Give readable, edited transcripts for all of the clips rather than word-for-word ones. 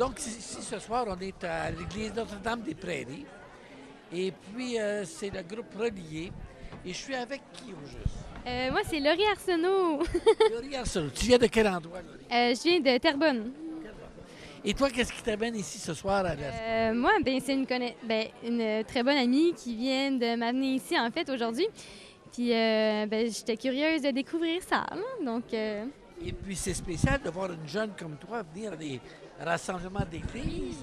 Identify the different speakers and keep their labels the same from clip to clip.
Speaker 1: Donc, ici, ce soir, on est à l'église Notre-Dame-des-Prairies. Et puis, c'est le groupe Relié. Et je suis avec qui au juste?
Speaker 2: Moi, c'est Laurie Arsenault.
Speaker 1: Laurie Arsenault. Tu viens de quel endroit, Laurie?
Speaker 2: Je viens de Terrebonne.
Speaker 1: Et toi, qu'est-ce qui t'amène ici ce soir à la...
Speaker 2: Moi, c'est une très bonne amie qui vient de m'amener ici, en fait, aujourd'hui. Puis, j'étais curieuse de découvrir ça. Là. Donc,
Speaker 1: Et puis, c'est spécial de voir une jeune comme toi venir à des rassemblements d'église.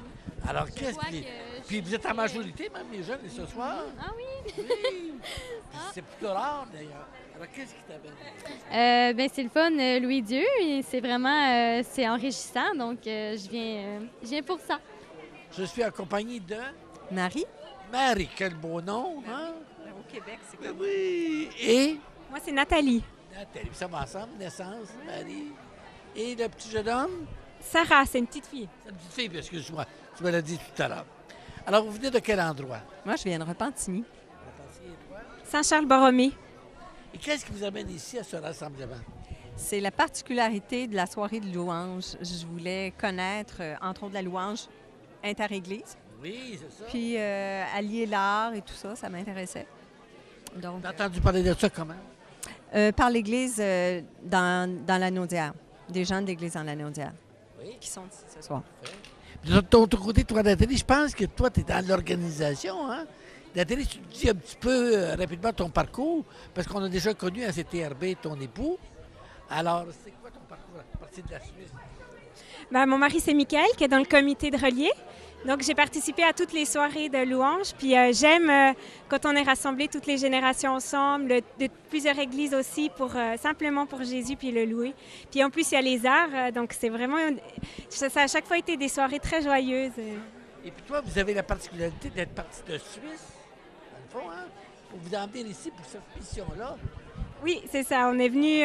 Speaker 1: Alors, qu'est-ce
Speaker 2: vois
Speaker 1: qui...
Speaker 2: que
Speaker 1: Puis, vous êtes en majorité, même, les jeunes, ce soir?
Speaker 2: Ah oui?
Speaker 1: Oui! Puis c'est plutôt rare, d'ailleurs. Alors, qu'est-ce qui t'amène?
Speaker 2: C'est le fun, Louis Dieu. Et c'est vraiment c'est enrichissant. Donc, je viens pour ça.
Speaker 1: Je suis accompagné de...
Speaker 3: Marie?
Speaker 1: Marie, quel beau nom, hein?
Speaker 3: Au Québec, c'est comme...
Speaker 1: Oui! Et...
Speaker 4: Moi, c'est Nathalie.
Speaker 1: Nathalie, ça va ensemble, naissance, Marie. Et le petit jeune homme?
Speaker 4: Sarah, c'est une petite fille.
Speaker 1: C'est une petite fille, excuse-moi, tu me l'as dit tout à l'heure. Alors, vous venez de quel endroit?
Speaker 3: Moi, je viens de Repentigny.
Speaker 4: Saint-Charles-Borromée.
Speaker 1: Et qu'est-ce qui vous amène ici à ce rassemblement?
Speaker 3: C'est la particularité de la soirée de louange. Je voulais connaître, entre autres, la louange interéglise.
Speaker 1: Oui, c'est ça.
Speaker 3: Puis allier l'art et tout ça, ça m'intéressait. Donc,
Speaker 1: T'as entendu parler de ça comment?
Speaker 3: par l'Église dans la Naudière. Des gens de l'Église dans la Naudière
Speaker 1: Oui.
Speaker 3: qui sont ici ce soir.
Speaker 1: Puis de ton côté, toi, Nathalie, je pense que toi, tu es dans l'organisation, hein? Nathalie, tu dis un petit peu rapidement ton parcours, parce qu'on a déjà connu à CTRB ton époux. Alors, c'est quoi ton parcours à partir de la Suisse?
Speaker 4: Mon mari, c'est Michael, qui est dans le comité de relier. Donc, j'ai participé à toutes les soirées de louange. Puis, j'aime quand on est rassemblés, toutes les générations ensemble, de plusieurs églises aussi, simplement pour Jésus, puis le louer. Puis, en plus, il y a les arts. Donc, c'est vraiment... Ça a à chaque fois été des soirées très joyeuses.
Speaker 1: Et puis toi, vous avez la particularité d'être parti de Suisse, dans le fond, hein? Pour vous emmener ici pour cette mission-là.
Speaker 4: Oui, c'est ça. On est venu...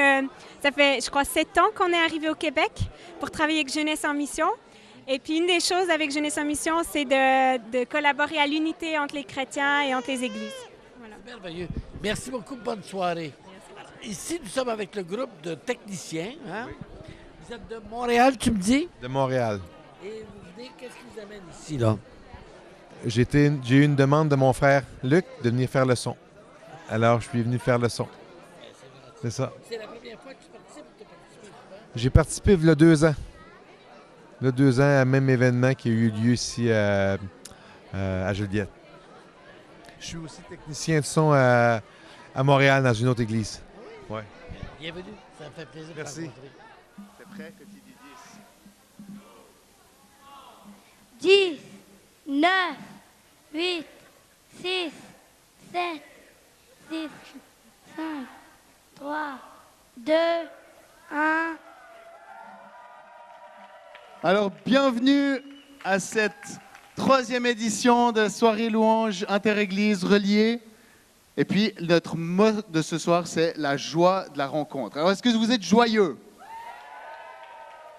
Speaker 4: ça fait, je crois, 7 ans qu'on est arrivé au Québec pour travailler avec Jeunesse en mission. Et puis, une des choses avec Jeunesse en mission, c'est de collaborer à l'unité entre les chrétiens et entre les églises. Voilà.
Speaker 1: C'est merveilleux. Merci beaucoup. Bonne soirée. Alors, ici, nous sommes avec le groupe de techniciens. Hein? Oui. Vous êtes de Montréal, tu me dis?
Speaker 5: De Montréal.
Speaker 1: Et vous venez, qu'est-ce qui vous amène ici, là?
Speaker 5: J'ai eu une demande de mon frère Luc de venir faire le son. Alors, je suis venu faire le son. C'est ça.
Speaker 1: C'est la première fois que tu participes ou tu as participé souvent?
Speaker 5: J'ai participé il y a 2 ans. Il y a 2 ans, à même événement qui a eu lieu ici à Joliette. Je suis aussi technicien de son à Montréal, dans une autre église. Ouais.
Speaker 1: Bienvenue. Ça me fait plaisir
Speaker 5: Merci.
Speaker 1: de te rencontrer.
Speaker 5: T'es prêt que tu dis
Speaker 6: 10, 9, 8, 6, 7, 6, 5, 3, 2, 1.
Speaker 7: Alors, bienvenue à cette 3e édition de Soirée Louange Interéglise Reliée. Et puis, notre mot de ce soir, c'est la joie de la rencontre. Alors, est-ce que vous êtes joyeux?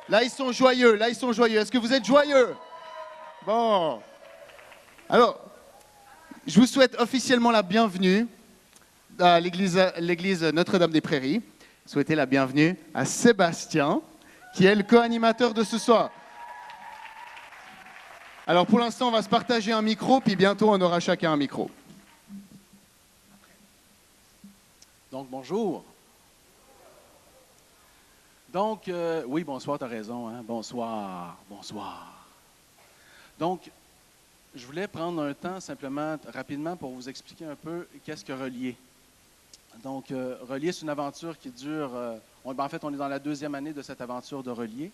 Speaker 7: Là, ils sont joyeux. Là, ils sont joyeux. Est-ce que vous êtes joyeux? Bon. Alors, je vous souhaite officiellement la bienvenue à l'église Notre-Dame-des-Prairies. Souhaitez la bienvenue à Sébastien, qui est le co-animateur de ce soir. Alors, pour l'instant, on va se partager un micro, puis bientôt, on aura chacun un micro.
Speaker 8: Donc, bonjour. Donc, oui, bonsoir, tu as raison. Hein? Bonsoir, bonsoir. Donc, je voulais prendre un temps simplement, rapidement, pour vous expliquer un peu qu'est-ce que Relier. Donc, Relier, c'est une aventure qui dure... en fait, on est dans la 2e année de cette aventure de Relier.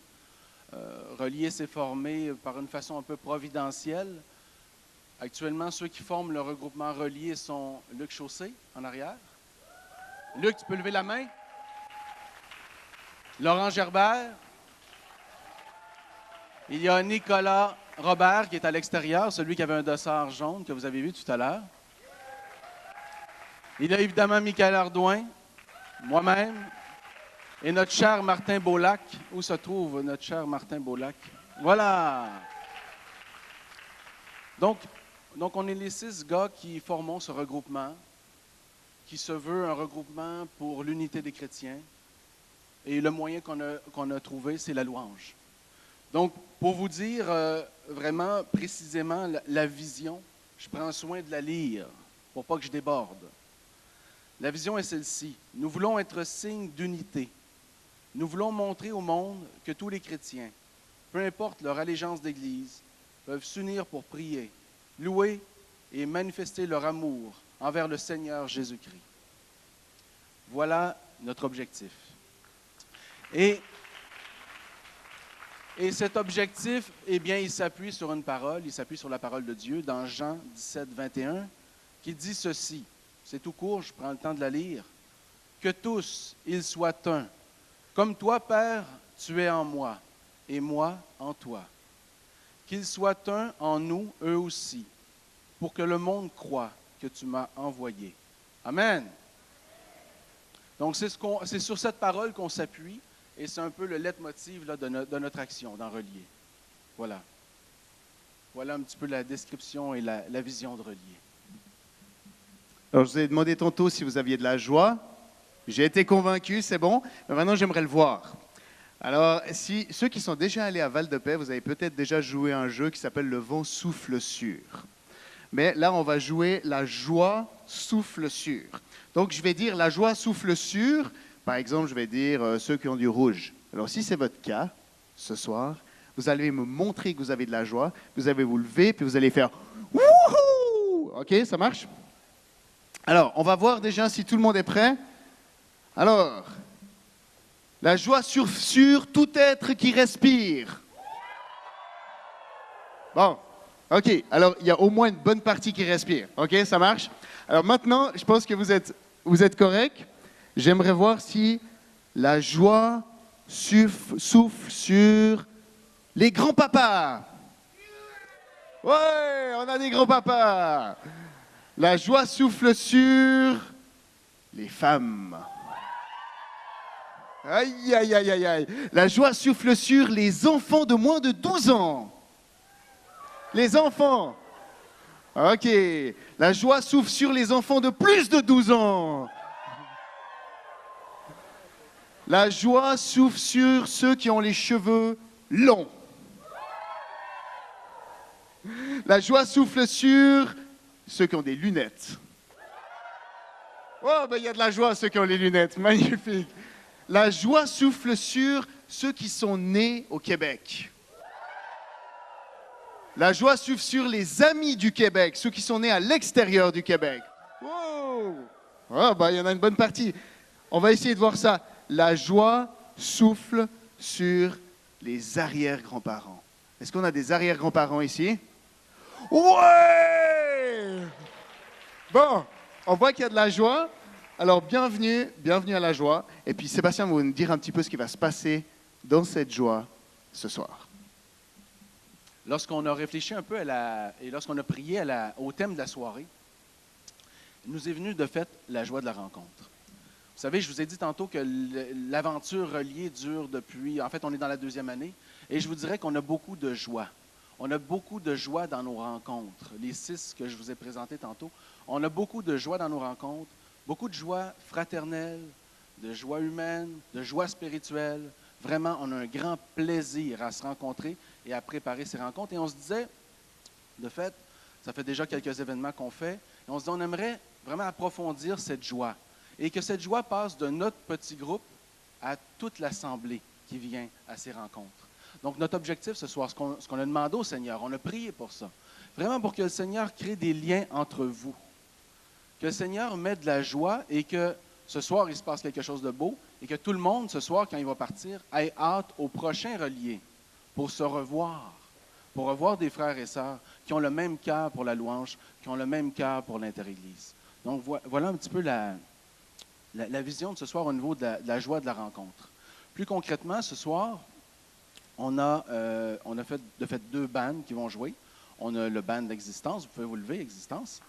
Speaker 8: Relier s'est formé par une façon un peu providentielle. Actuellement, ceux qui forment le regroupement Relier sont Luc Chaussé, en arrière. Luc, tu peux lever la main. Laurent Gerbert. Il y a Nicolas Robert qui est à l'extérieur, celui qui avait un dossard jaune que vous avez vu tout à l'heure. Il y a évidemment Michael Ardouin, moi-même, et notre cher Martin Beaulac. Où se trouve notre cher Martin Beaulac? Voilà! Donc, on est les 6 gars qui formons ce regroupement, qui se veut un regroupement pour l'unité des chrétiens. Et le moyen qu'on a trouvé, c'est la louange. Donc, pour vous dire vraiment précisément la vision, je prends soin de la lire pour pas que je déborde. La vision est celle-ci. Nous voulons être signe d'unité. Nous voulons montrer au monde que tous les chrétiens, peu importe leur allégeance d'Église, peuvent s'unir pour prier, louer et manifester leur amour envers le Seigneur Jésus-Christ. Voilà notre objectif. Et cet objectif, eh bien, il s'appuie sur une parole, il s'appuie sur la parole de Dieu dans Jean 17, 21, qui dit ceci. C'est tout court, je prends le temps de la lire. Que tous, ils soient un. Comme toi, Père, tu es en moi, et moi en toi. Qu'ils soient un en nous, eux aussi, pour que le monde croie que tu m'as envoyé. Amen. Donc, c'est sur cette parole qu'on s'appuie, et c'est un peu le leitmotiv là, de notre action dans Relier. Voilà. Voilà un petit peu la description et la vision de Relier.
Speaker 7: Alors, je vous ai demandé tantôt si vous aviez de la joie. J'ai été convaincu, c'est bon. Mais maintenant, j'aimerais le voir. Alors, si ceux qui sont déjà allés à Val-de-Paix, vous avez peut-être déjà joué à un jeu qui s'appelle Le vent souffle sur. Mais là, on va jouer la joie souffle sur. Donc, je vais dire la joie souffle sur. Par exemple, je vais dire ceux qui ont du rouge. Alors, si c'est votre cas, ce soir, vous allez me montrer que vous avez de la joie. Vous allez vous lever, puis vous allez faire « Wouhou !» OK, ça marche? Alors, on va voir déjà si tout le monde est prêt. Alors, la joie sur tout être qui respire. Bon, OK. Alors, il y a au moins une bonne partie qui respire. OK, ça marche? Alors maintenant, je pense que vous êtes correct. J'aimerais voir si la joie souffle sur les grands-papas. Ouais, on a des grands-papas. La joie souffle sur les femmes. Aïe, aïe, aïe, aïe, aïe. La joie souffle sur les enfants de moins de 12 ans. Les enfants. OK. La joie souffle sur les enfants de plus de 12 ans. La joie souffle sur ceux qui ont les cheveux longs. La joie souffle sur ceux qui ont des lunettes. Oh, ben il y a de la joie ceux qui ont les lunettes. Magnifique. La joie souffle sur ceux qui sont nés au Québec. La joie souffle sur les amis du Québec, ceux qui sont nés à l'extérieur du Québec. Wow. Oh, ben, il y en a une bonne partie. On va essayer de voir ça. La joie souffle sur les arrière-grands-parents. Est-ce qu'on a des arrière-grands-parents ici? Ouais! Bon, on voit qu'il y a de la joie. Alors, bienvenue à la joie. Et puis, Sébastien va nous dire un petit peu ce qui va se passer dans cette joie ce soir.
Speaker 8: Lorsqu'on a réfléchi un peu et lorsqu'on a prié au thème de la soirée, il nous est venu de fait la joie de la rencontre. Vous savez, je vous ai dit tantôt que l'aventure Relier dure depuis... En fait, on est dans la 2e année. Et je vous dirais qu'on a beaucoup de joie. On a beaucoup de joie dans nos rencontres. Les 6 que je vous ai présentés tantôt, on a beaucoup de joie dans nos rencontres. Beaucoup de joie fraternelle, de joie humaine, de joie spirituelle. Vraiment, on a un grand plaisir à se rencontrer et à préparer ces rencontres. Et on se disait, de fait, ça fait déjà quelques événements qu'on fait, et on se dit, on aimerait vraiment approfondir cette joie. Et que cette joie passe de notre petit groupe à toute l'assemblée qui vient à ces rencontres. Donc, notre objectif ce soir, ce qu'on a demandé au Seigneur, on a prié pour ça, vraiment pour que le Seigneur crée des liens entre vous. Que le Seigneur mette de la joie et que ce soir, il se passe quelque chose de beau et que tout le monde, ce soir, quand il va partir, ait hâte au prochain Relier pour se revoir, pour revoir des frères et sœurs qui ont le même cœur pour la louange, qui ont le même cœur pour l'interéglise. Donc, voilà un petit peu la vision de ce soir au niveau de la joie de la rencontre. Plus concrètement, ce soir, on a fait 2 bands qui vont jouer. On a le band d'Existence. Vous pouvez vous lever, Existence.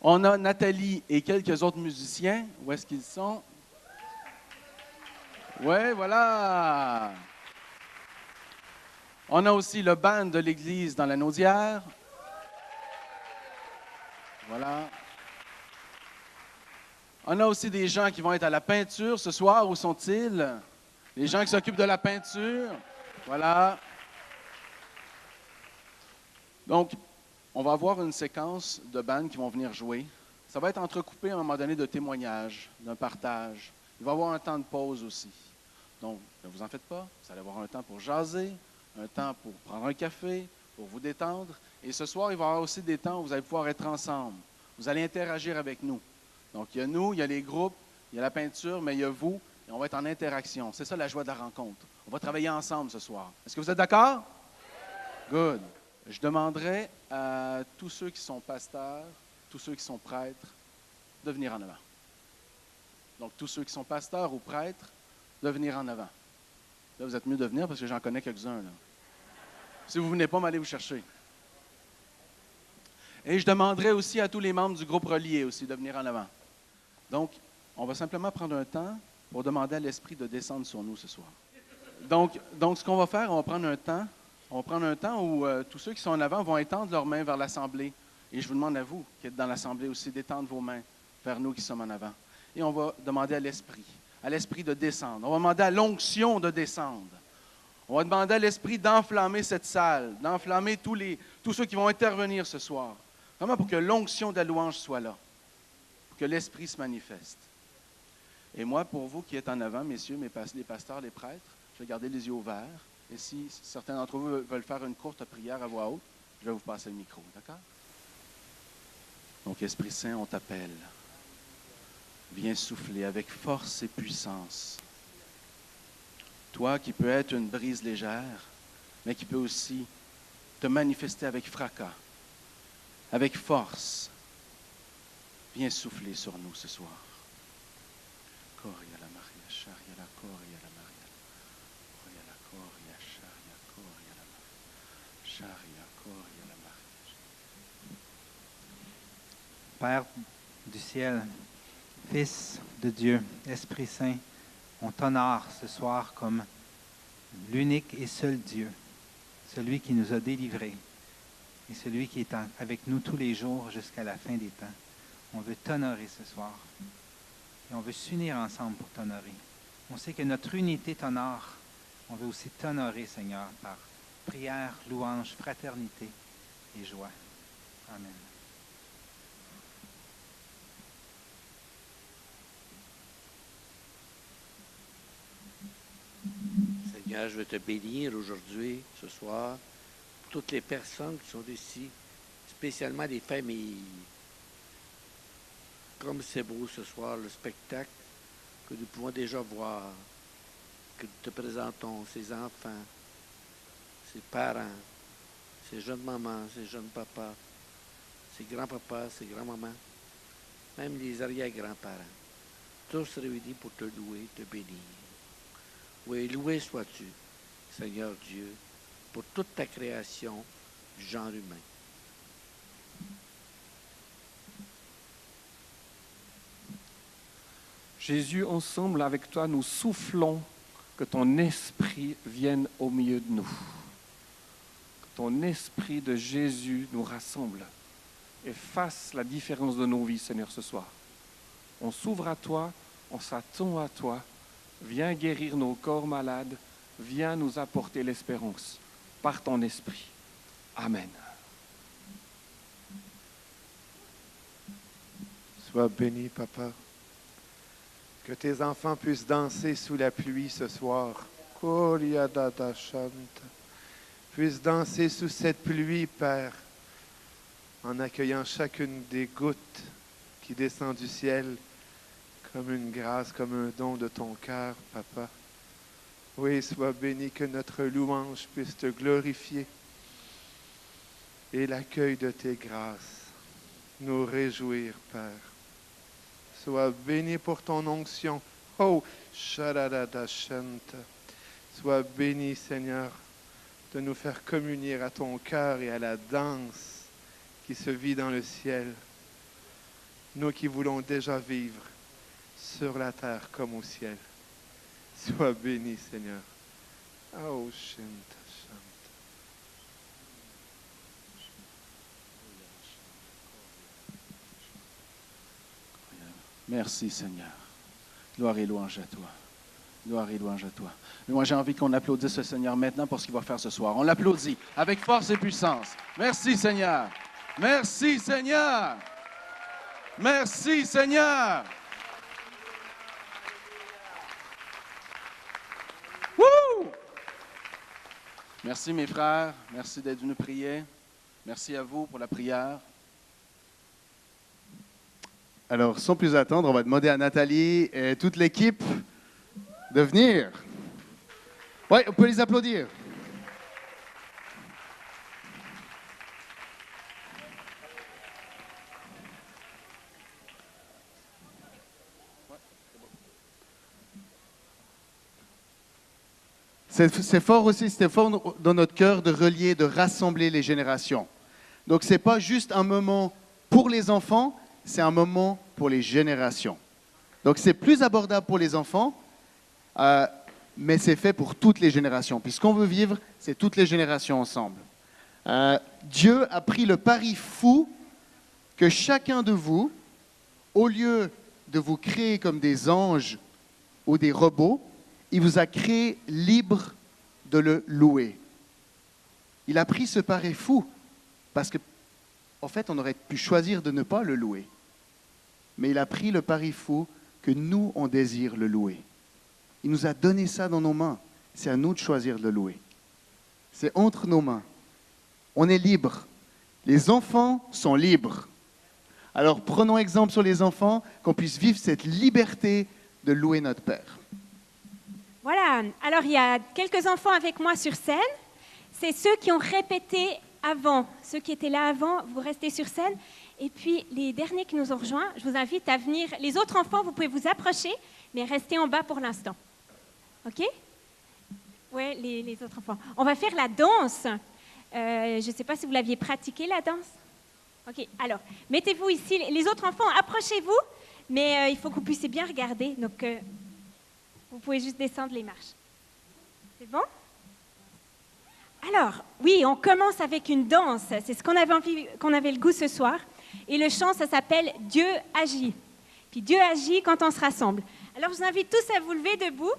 Speaker 8: On a Nathalie et quelques autres musiciens. Où est-ce qu'ils sont? Oui, voilà. On a aussi le band de l'Église dans la Naudière. Voilà. On a aussi des gens qui vont être à la peinture ce soir. Où sont-ils? Les gens qui s'occupent de la peinture. Voilà. Donc, on va avoir une séquence de bandes qui vont venir jouer. Ça va être entrecoupé à un moment donné de témoignages, d'un partage. Il va y avoir un temps de pause aussi. Donc, ne vous en faites pas. Vous allez avoir un temps pour jaser, un temps pour prendre un café, pour vous détendre. Et ce soir, il va y avoir aussi des temps où vous allez pouvoir être ensemble. Vous allez interagir avec nous. Donc, il y a nous, il y a les groupes, il y a la peinture, mais il y a vous, et on va être en interaction. C'est ça la joie de la rencontre. On va travailler ensemble ce soir. Est-ce que vous êtes d'accord? Good. Je demanderai à tous ceux qui sont pasteurs, tous ceux qui sont prêtres, de venir en avant. Donc, tous ceux qui sont pasteurs ou prêtres, de venir en avant. Là, vous êtes mieux de venir parce que j'en connais quelques-uns, là. Si vous ne venez pas, m'allez vous chercher. Et je demanderai aussi à tous les membres du groupe relié aussi de venir en avant. Donc, on va simplement prendre un temps pour demander à l'Esprit de descendre sur nous ce soir. Donc ce qu'on va faire, on va prendre un temps. On va prendre un temps où tous ceux qui sont en avant vont étendre leurs mains vers l'Assemblée. Et je vous demande à vous, qui êtes dans l'Assemblée aussi, d'étendre vos mains vers nous qui sommes en avant. Et on va demander à l'Esprit de descendre. On va demander à l'onction de descendre. On va demander à l'Esprit d'enflammer cette salle, d'enflammer tous ceux qui vont intervenir ce soir. Vraiment pour que l'onction de la louange soit là, pour que l'Esprit se manifeste. Et moi, pour vous qui êtes en avant, messieurs, les pasteurs, les prêtres, je vais garder les yeux ouverts. Et si certains d'entre vous veulent faire une courte prière à voix haute, je vais vous passer le micro, d'accord? Donc, Esprit Saint, on t'appelle. Viens souffler avec force et puissance. Toi qui peux être une brise légère, mais qui peut aussi te manifester avec fracas, avec force. Viens souffler sur nous ce soir. Coria la Maria, Charia la Coria la Maria. Coria la Coria, Charia Coria la Maria. Charia Coria la Maria.
Speaker 9: Père du ciel, Fils de Dieu, Esprit Saint, on t'honore ce soir comme l'unique et seul Dieu, celui qui nous a délivrés et celui qui est avec nous tous les jours jusqu'à la fin des temps. On veut t'honorer ce soir et on veut s'unir ensemble pour t'honorer. On sait que notre unité t'honore. On veut aussi t'honorer, Seigneur, par prière, louange, fraternité et joie. Amen.
Speaker 1: Seigneur, je veux te bénir aujourd'hui, ce soir, pour toutes les personnes qui sont ici, spécialement les familles. Comme c'est beau ce soir, le spectacle que nous pouvons déjà voir, que nous te présentons, ces enfants, ces parents, ces jeunes mamans, ces jeunes papas, ces grands-papas, ces grands-mamans, même les arrière-grands-parents, tous réunis pour te louer, te bénir. Oui, loué sois-tu, Seigneur Dieu, pour toute ta création du genre humain.
Speaker 10: Jésus, ensemble avec toi, nous soufflons que ton esprit vienne au milieu de nous. Que ton esprit de Jésus nous rassemble et fasse la différence de nos vies, Seigneur, ce soir. On s'ouvre à toi, on s'attend à toi. Viens guérir nos corps malades. Viens nous apporter l'espérance par ton esprit. Amen.
Speaker 11: Sois béni, Papa. Que tes enfants puissent danser sous la pluie ce soir. Puissent danser sous cette pluie, Père, en accueillant chacune des gouttes qui descend du ciel comme une grâce, comme un don de ton cœur, Papa. Oui, sois béni, que notre louange puisse te glorifier et l'accueil de tes grâces nous réjouir, Père. Sois béni pour ton onction. Oh, Sharadadashanta. Sois béni, Seigneur, de nous faire communier à ton cœur et à la danse qui se vit dans le ciel. Nous qui voulons déjà vivre sur la terre comme au ciel. Sois béni, Seigneur. Oh, Shinta, Shanta.
Speaker 8: Merci, Seigneur. Gloire et louange à toi. Gloire et louange à toi. Mais moi, j'ai envie qu'on applaudisse le Seigneur maintenant pour ce qu'il va faire ce soir. On l'applaudit avec force et puissance. Merci, Seigneur. Merci, Seigneur. Merci, Seigneur. Wouh! Merci, mes frères. Merci d'être venus prier. Merci à vous pour la prière.
Speaker 7: Alors, sans plus attendre, on va demander à Nathalie et toute l'équipe de venir. Oui, on peut les applaudir. C'est fort aussi, c'était fort dans notre cœur de relier, de rassembler les générations. Donc, ce n'est pas juste un moment pour les enfants, c'est un moment pour les générations. Donc, c'est plus abordable pour les enfants, mais c'est fait pour toutes les générations. Puis ce qu'on veut vivre, c'est toutes les générations ensemble. Dieu a pris le pari fou que chacun de vous, au lieu de vous créer comme des anges ou des robots, il vous a créé libre de le louer. Il a pris ce pari fou parce que, en fait, on aurait pu choisir de ne pas le louer. Mais il a pris le pari fou que nous, on désire le louer. Il nous a donné ça dans nos mains. C'est à nous de choisir de le louer. C'est entre nos mains. On est libre. Les enfants sont libres. Alors prenons exemple sur les enfants, qu'on puisse vivre cette liberté de louer notre Père.
Speaker 4: Voilà, alors il y a quelques enfants avec moi sur scène. C'est ceux qui ont répété avant. Ceux qui étaient là avant, vous restez sur scène. Et puis les derniers qui nous ont rejoints, je vous invite à venir. Les autres enfants, vous pouvez vous approcher, mais restez en bas pour l'instant. OK? Oui, les autres enfants. On va faire la danse. Je ne sais pas si vous l'aviez pratiquée, la danse. OK, alors, mettez-vous ici. Les autres enfants, approchez-vous, mais il faut que vous puissiez bien regarder. Donc, vous pouvez juste descendre les marches. C'est bon? Alors, oui, on commence avec une danse. C'est ce qu'on avait le goût ce soir. Et le chant, ça s'appelle « Dieu agit ». Puis Dieu agit quand on se rassemble. Alors, je vous invite tous à vous lever debout.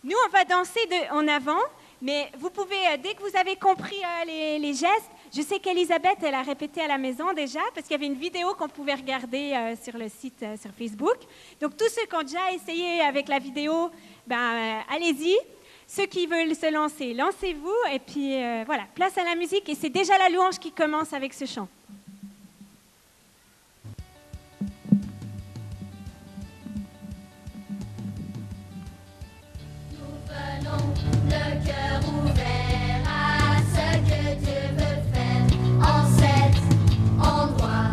Speaker 4: Nous, on va danser en avant, mais vous pouvez, dès que vous avez compris les gestes, je sais qu'Elisabeth, elle a répété à la maison déjà, parce qu'il y avait une vidéo qu'on pouvait regarder sur le site, sur Facebook. Donc, tous ceux qui ont déjà essayé avec la vidéo, allez-y. Ceux qui veulent se lancer, lancez-vous. Et puis, voilà, place à la musique. Et c'est déjà la louange qui commence avec ce chant.
Speaker 12: Le cœur ouvert à ce que Dieu veut faire en cet endroit.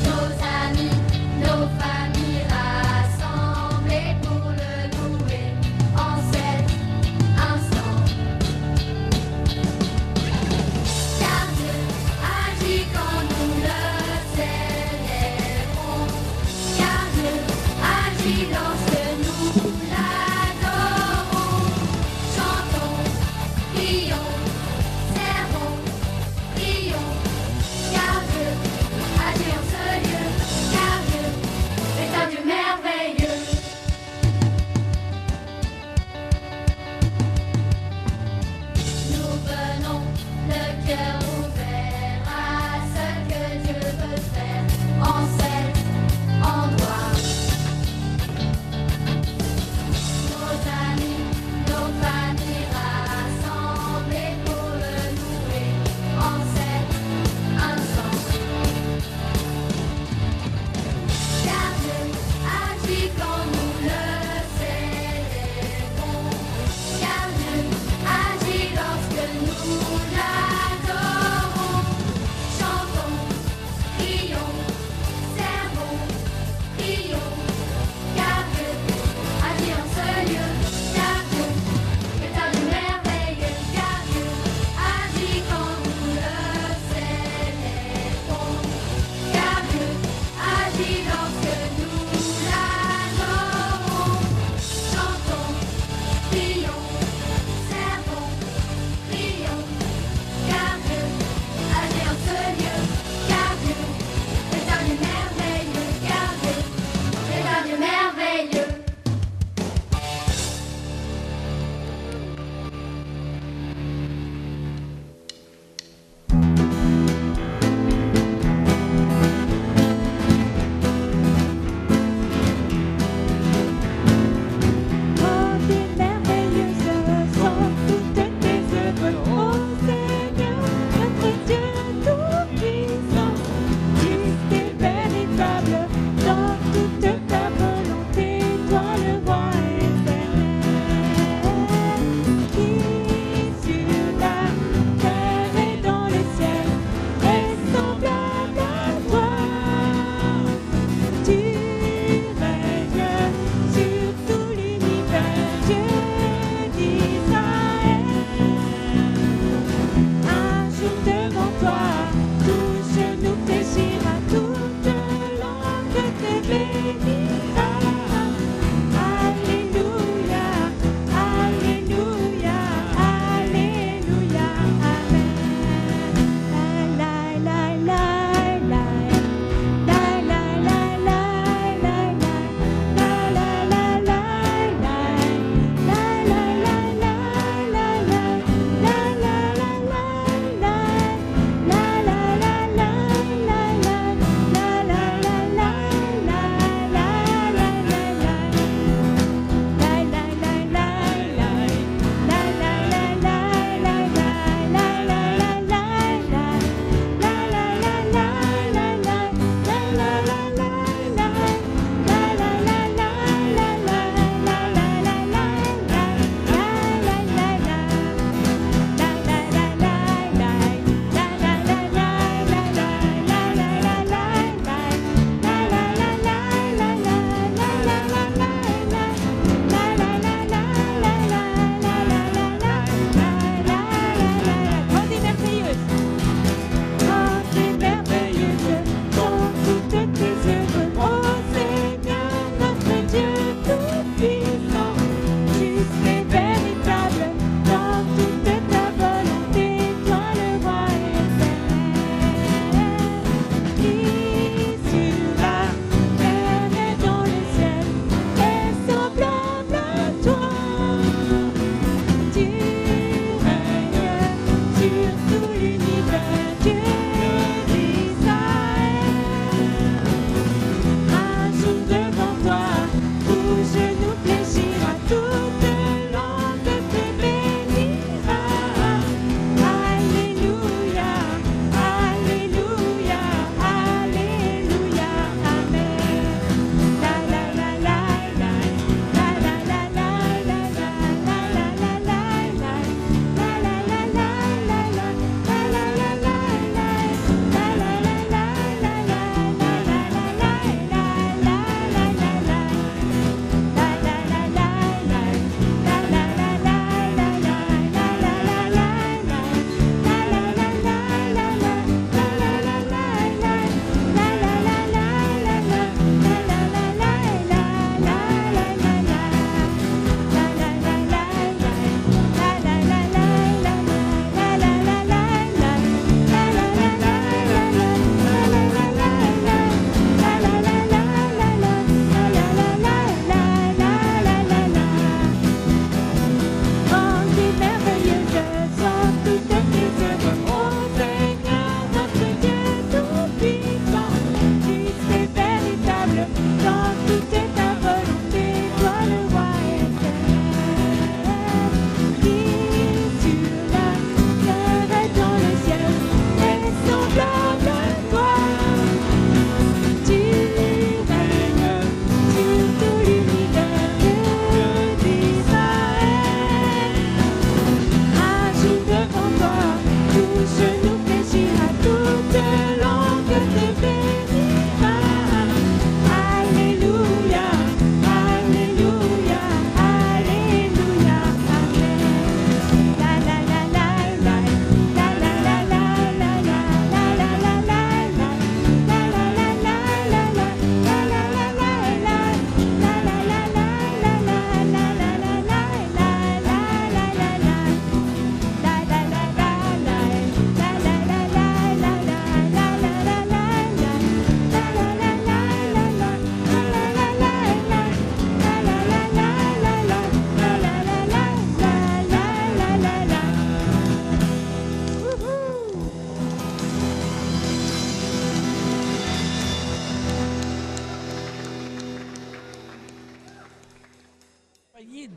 Speaker 12: Nos amis, nos familles rassemblées pour le louer en cet instant.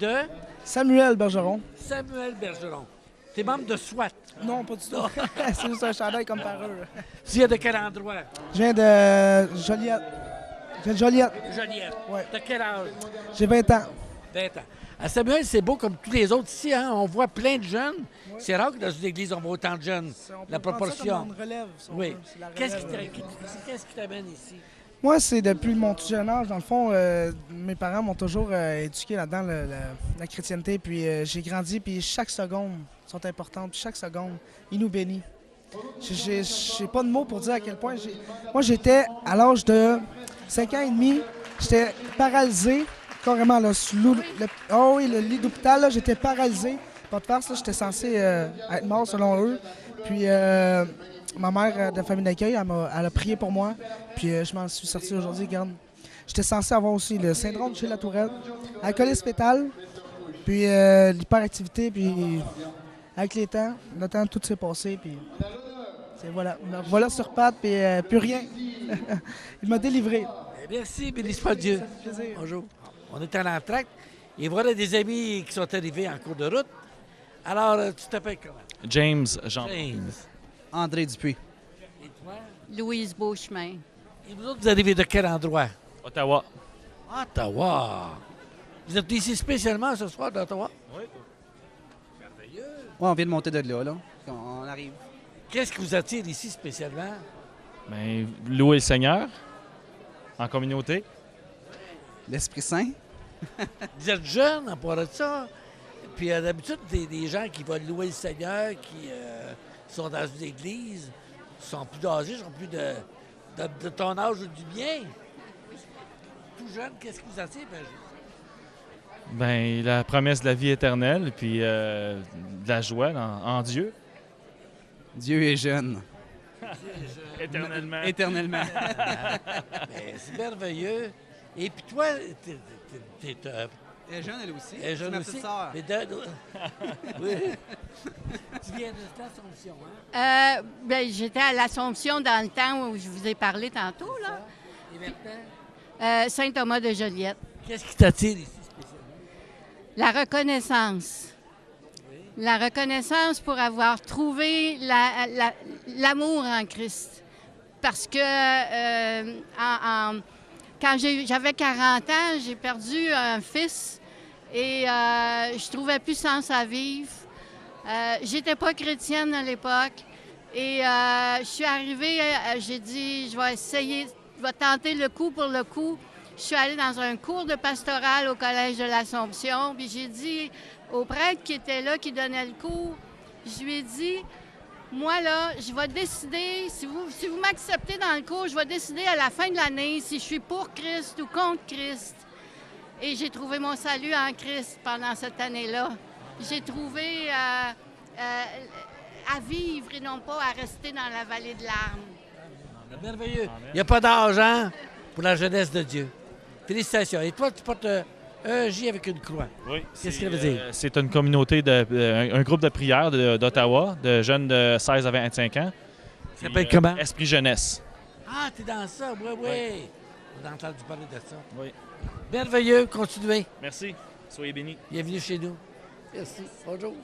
Speaker 1: de
Speaker 13: Samuel Bergeron.
Speaker 1: Samuel Bergeron. T'es membre de SWAT.
Speaker 13: Non, pas du tout. C'est juste un chandail comme par eux.
Speaker 1: Tu viens de quel endroit?
Speaker 13: Je viens de Joliette. Je viens de Joliette.
Speaker 1: Joliette.
Speaker 13: Ouais.
Speaker 1: T'as quel âge?
Speaker 13: J'ai 20 ans.
Speaker 1: 20 ans. À Samuel, c'est beau comme tous les autres ici. Hein? On voit plein de jeunes. Ouais. C'est rare que dans une église, on voit autant de jeunes. La proportion.
Speaker 13: Ça relève,
Speaker 1: oui. Qu'est-ce qui t'amène ici?
Speaker 13: Moi, c'est depuis mon tout jeune âge. Dans le fond, mes parents m'ont toujours éduqué là-dedans, la chrétienté. Puis j'ai grandi, puis chaque seconde sont importantes. Puis chaque seconde, il nous bénit. J'ai pas de mots pour dire à quel point. Moi, j'étais à l'âge de 5 ans et demi, j'étais paralysé, carrément. Là, le lit d'hôpital, j'étais paralysé. Pas de farce, j'étais censé être mort selon eux. Puis ma mère de famille d'accueil, elle a prié pour moi. Puis je m'en suis sorti aujourd'hui. Regarde, j'étais censé avoir aussi le syndrome de la Tourette, alcoolisme fétal, puis l'hyperactivité. Puis avec le temps, tout s'est passé. Puis voilà sur pattes, puis plus rien. Il m'a délivré.
Speaker 1: Merci, béni soit Dieu. Bonjour. On est en entracte et voilà des amis qui sont arrivés en cours de route. Alors, tu t'appelles comment?
Speaker 14: James Jean.
Speaker 1: James.
Speaker 15: André Dupuis.
Speaker 1: Et toi?
Speaker 16: Louise Beauchemin.
Speaker 1: Et vous autres, vous arrivez de quel endroit?
Speaker 14: Ottawa.
Speaker 1: Ottawa. Vous êtes ici spécialement ce soir d'Ottawa?
Speaker 14: Oui.
Speaker 15: Merveilleux. Oui, on vient de monter de là. On arrive.
Speaker 1: Qu'est-ce qui vous attire ici spécialement?
Speaker 14: Bien, louer le Seigneur en communauté.
Speaker 15: L'Esprit Saint.
Speaker 1: Vous êtes jeune à part de ça. Puis d'habitude, des gens qui vont louer le Seigneur, qui sont dans une église, sont plus âgés, sont plus de ton âge ou du bien. Tout jeune, qu'est-ce qui vous attire?
Speaker 14: Bien, la promesse de la vie éternelle, puis de la joie en Dieu.
Speaker 15: Dieu est jeune.
Speaker 14: Éternellement.
Speaker 15: Éternellement.
Speaker 1: C'est merveilleux. Et puis toi, t'es
Speaker 15: elle est jeune, elle aussi.
Speaker 1: Elle est jeune
Speaker 15: ma
Speaker 1: aussi.
Speaker 15: petite sœur.
Speaker 1: Oui. Tu viens de l'Assomption, hein?
Speaker 16: Bien, j'étais à l'Assomption dans le temps où je vous ai parlé tantôt, là.
Speaker 1: Et maintenant?
Speaker 16: Saint-Thomas de Joliette.
Speaker 1: Qu'est-ce qui t'attire ici spécialement?
Speaker 16: La reconnaissance. Oui. La reconnaissance pour avoir trouvé l'amour en Christ. Parce que quand j'avais 40 ans, j'ai perdu un fils et je trouvais plus sens à vivre. J'étais pas chrétienne à l'époque et je suis arrivée, j'ai dit, je vais essayer, je vais tenter le coup pour le coup. Je suis allée dans un cours de pastoral au Collège de l'Assomption, puis j'ai dit au prêtre qui était là, qui donnait le cours, je lui ai dit, moi, là, je vais décider, si vous m'acceptez dans le cours, je vais décider à la fin de l'année si je suis pour Christ ou contre Christ. Et j'ai trouvé mon salut en Christ pendant cette année-là. J'ai trouvé à vivre et non pas à rester dans la vallée de larmes.
Speaker 1: Merveilleux. Il n'y a pas d'argent pour la jeunesse de Dieu. Félicitations. Et toi, tu portes un J avec une croix.
Speaker 14: Oui.
Speaker 1: Qu'est-ce que ça veut dire?
Speaker 14: C'est une communauté, un groupe de prière d'Ottawa, de jeunes de 16 à 25 ans.
Speaker 1: Ça s'appelle comment?
Speaker 14: Esprit Jeunesse.
Speaker 1: Ah, t'es dans ça, oui. On a entendu parler de ça.
Speaker 14: Oui.
Speaker 1: Merveilleux, continuez.
Speaker 14: Merci. Soyez bénis.
Speaker 1: Bienvenue chez nous. Merci. Bonjour.